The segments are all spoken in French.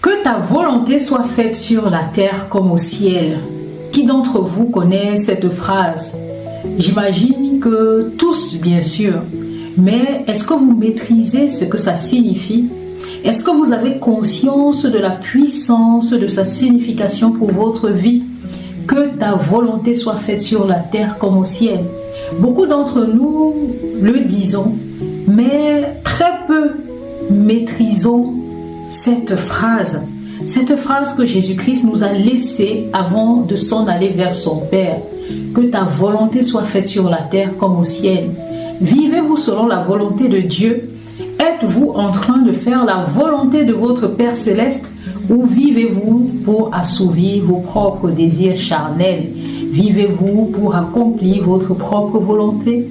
Que ta volonté soit faite sur la terre comme au ciel. Qui d'entre vous connaît cette phrase? J'imagine que tous, bien sûr. Mais est-ce que vous maîtrisez ce que ça signifie? Est-ce que vous avez conscience de la puissance de sa signification pour votre vie? Que ta volonté soit faite sur la terre comme au ciel. Beaucoup d'entre nous le disons, mais très peu maîtrisons cette phrase que Jésus-Christ nous a laissée avant de s'en aller vers son Père. Que ta volonté soit faite sur la terre comme au ciel. Vivez-vous selon la volonté de Dieu? Êtes-vous en train de faire la volonté de votre Père céleste ou vivez-vous pour assouvir vos propres désirs charnels? Vivez-vous pour accomplir votre propre volonté?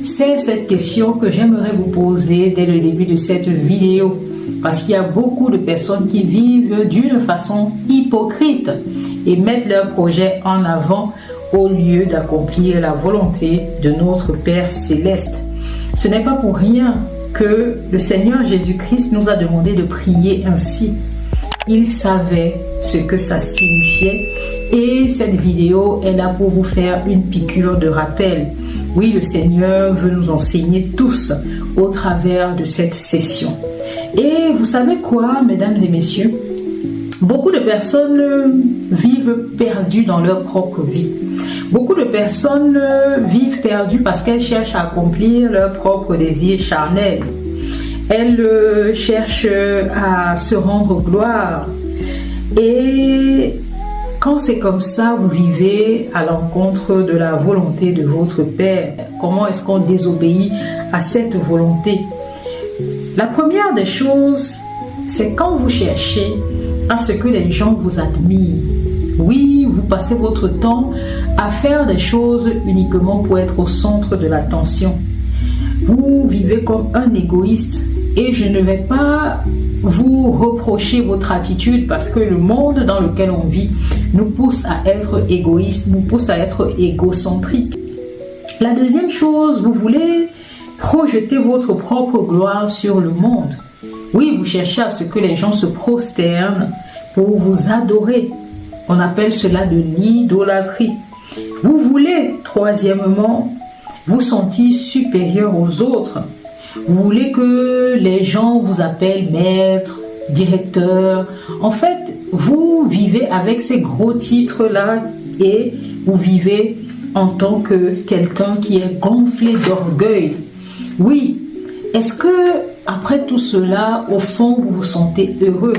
C'est cette question que j'aimerais vous poser dès le début de cette vidéo. Parce qu'il y a beaucoup de personnes qui vivent d'une façon hypocrite et mettent leurs projets en avant au lieu d'accomplir la volonté de notre Père céleste. Ce n'est pas pour rien que le Seigneur Jésus-Christ nous a demandé de prier ainsi. Il savait ce que ça signifiait et cette vidéo est là pour vous faire une piqûre de rappel. Oui, le Seigneur veut nous enseigner tous au travers de cette session. Et vous savez quoi, mesdames et messieurs? Beaucoup de personnes vivent perdues dans leur propre vie. Beaucoup de personnes vivent perdues parce qu'elles cherchent à accomplir leurs propres désirs charnels. Elles cherchent à se rendre gloire. Et quand c'est comme ça, vous vivez à l'encontre de la volonté de votre Père. Comment est-ce qu'on désobéit à cette volonté? La première des choses, c'est quand vous cherchez à ce que les gens vous admirent. Oui, vous passez votre temps à faire des choses uniquement pour être au centre de l'attention. Vous vivez comme un égoïste et je ne vais pas vous reprocher votre attitude parce que le monde dans lequel on vit nous pousse à être égoïste, nous pousse à être égocentrique. La deuxième chose, vous voulez projeter votre propre gloire sur le monde. Oui, vous cherchez à ce que les gens se prosternent pour vous adorer. On appelle cela de l'idolâtrie. Vous voulez, troisièmement, vous sentir supérieur aux autres. Vous voulez que les gens vous appellent maître, directeur. En fait, vous vivez avec ces gros titres-là et vous vivez en tant que quelqu'un qui est gonflé d'orgueil. Oui, est-ce que après tout cela, au fond, vous vous sentez heureux?